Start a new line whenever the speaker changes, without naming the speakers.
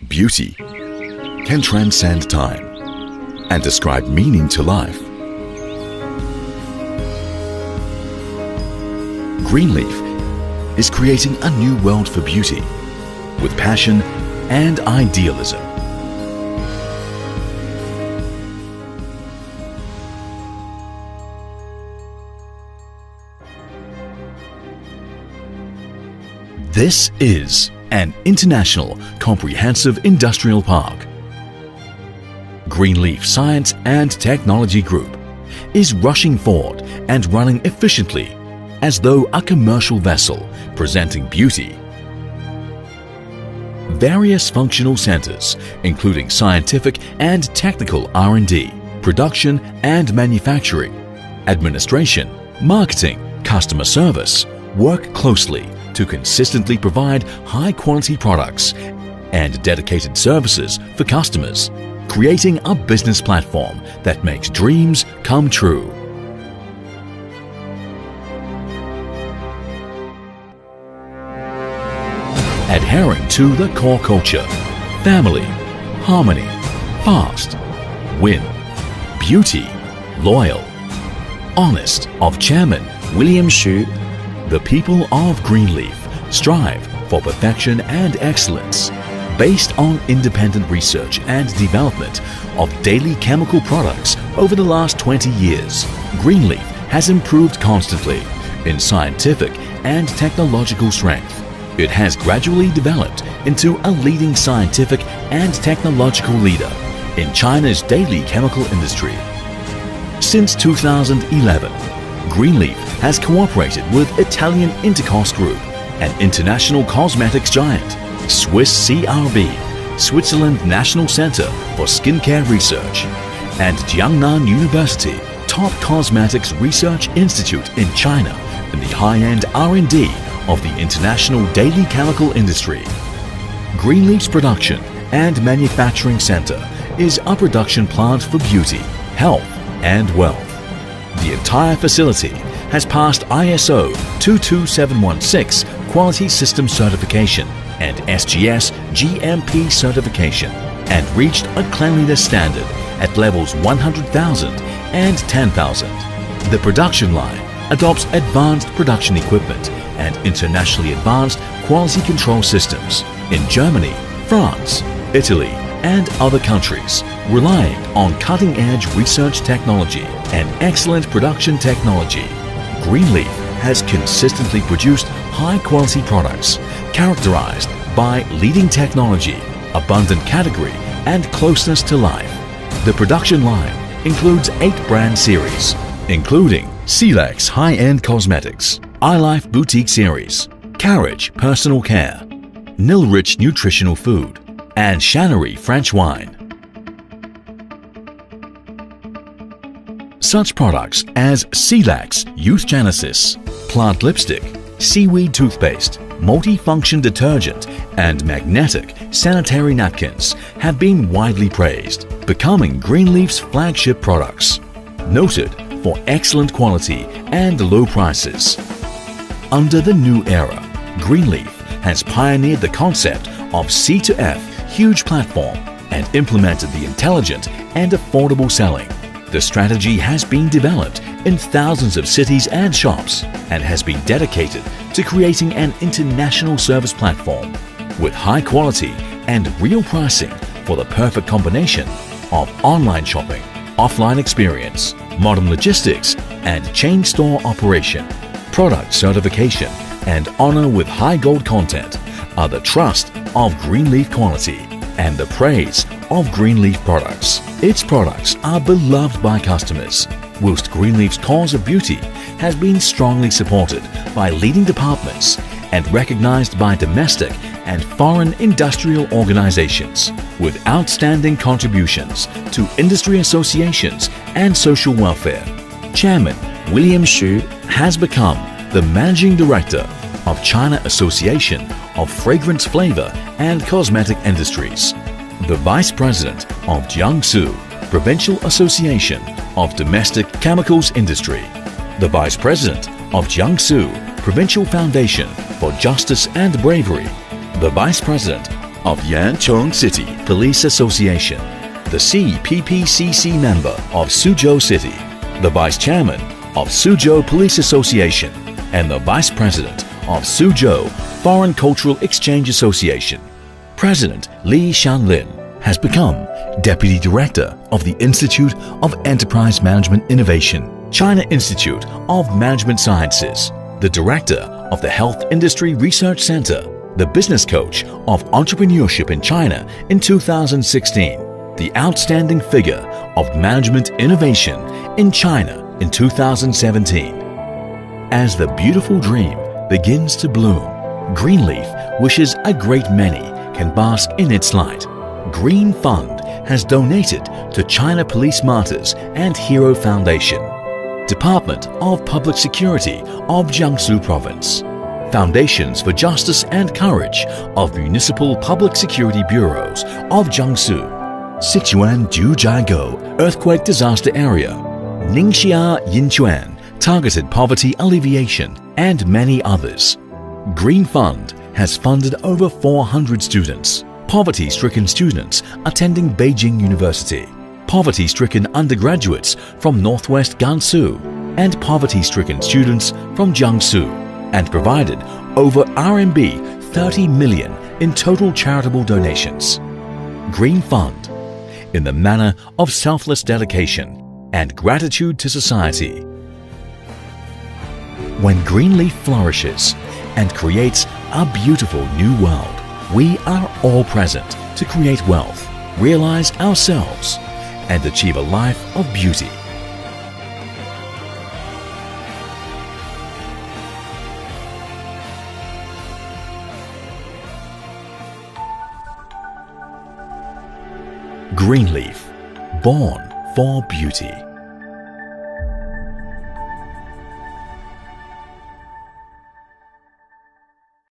Beauty can transcend time and ascribe meaning to life. Greenleaf is creating a new world for beauty with passion and idealism. This is an international comprehensive industrial park. Greenleaf Science and Technology Group is rushing forward and running efficiently as though a commercial vessel presenting beauty. Various functional centers, including scientific and technical R&D, production and manufacturing, administration, marketing, customer service, work closely to consistently provide high-quality products and dedicated services for customers, creating a business platform that makes dreams come true. Adhering to the core culture, family, harmony, fast, win, beauty, loyal, honest of Chairman William Xu, the people of Greenleaf strive for perfection and excellence based on independent research and development of daily chemical products over the last 20 years. Greenleaf has improved constantly in scientific and technological strength. It has gradually developed into a leading scientific and technological leader in China's daily chemical industry. Since 2011, Greenleaf has cooperated with Italian Intercos Group, an international cosmetics giant, Swiss CRB, Switzerland National Center for Skincare Research, and Jiangnan University, top cosmetics research institute in China in the high-end R&D of the international daily chemical industry. Greenleaf's production and manufacturing center is a production plant for beauty, health, and wealth. The entire facility has passed ISO 22716 Quality System Certification and SGS GMP certification and reached a cleanliness standard at levels 100,000 and 10,000. The production line adopts advanced production equipment and internationally advanced quality control systems in Germany, France, Italy, and other countries, relying on cutting-edge research technology and excellent production technology. Greenleaf has consistently produced high-quality products characterized by leading technology, abundant category, and closeness to life. The production line includes 8 brand series, including Silex High-End Cosmetics, iLife Boutique Series, Carriage Personal Care, Nilrich Nutritional Food, and Channery French Wine. Such products as Silex Youth Genesis, Plant Lipstick, Seaweed Toothpaste, Multifunction Detergent, and Magnetic Sanitary Napkins have been widely praised, becoming Greenleaf's flagship products, noted for excellent quality and low prices. Under the new era, Greenleaf has pioneered the concept of C2F huge platform and implemented the intelligent and affordable selling. The strategy has been developed in thousands of cities and shops and has been dedicated to creating an international service platform with high quality and real pricing for the perfect combination of online shopping, offline experience, modern logistics, and chain store operation. Product certification and honor with high gold content are the trust of Greenleaf quality and the praise of Greenleaf products. Its products are beloved by customers, whilst Greenleaf's cause of beauty has been strongly supported by leading departments and recognized by domestic and foreign industrial organizations, with outstanding contributions to industry associations and social welfare. Chairman William Xu has become the Managing Director of China Association of Fragrance Flavor and Cosmetic Industries, the Vice President of Jiangsu Provincial Association of Domestic Chemicals Industry, the Vice President of Jiangsu Provincial Foundation for Justice and Bravery, the Vice President of Yancheng City Police Association, the CPPCC member of Suzhou City, the Vice Chairman of Suzhou Police Association, and the Vice President of Suzhou Foreign Cultural Exchange Association. President Li Shanlin has become Deputy Director of the Institute of Enterprise Management Innovation, China Institute of Management Sciences, the Director of the Health Industry Research Center, the Business Coach of Entrepreneurship in China in 2016, the Outstanding Figure of Management Innovation in China in 2017. As the beautiful dream begins to bloom, Greenleaf wishes a great many can bask in its light. Green Fund has donated to China Police Martyrs and Hero Foundation, Department of Public Security of Jiangsu Province, Foundations for Justice and Courage of Municipal Public Security Bureaus of Jiangsu, Sichuan Jiuzhaigo Earthquake Disaster Area, Ningxia Yinchuan Targeted Poverty Alleviation, and many others. Green Fund has funded over 400 students, poverty-stricken students attending Beijing University, poverty-stricken undergraduates from Northwest Gansu, and poverty-stricken students from Jiangsu, and provided over RMB 30 million in total charitable donations. Green Fund, in the manner of selfless dedication and gratitude to society. When Greenleaf flourishes and creates a beautiful new world, we are all present to create wealth, realize ourselves, and achieve a life of beauty. Greenleaf, born for beauty.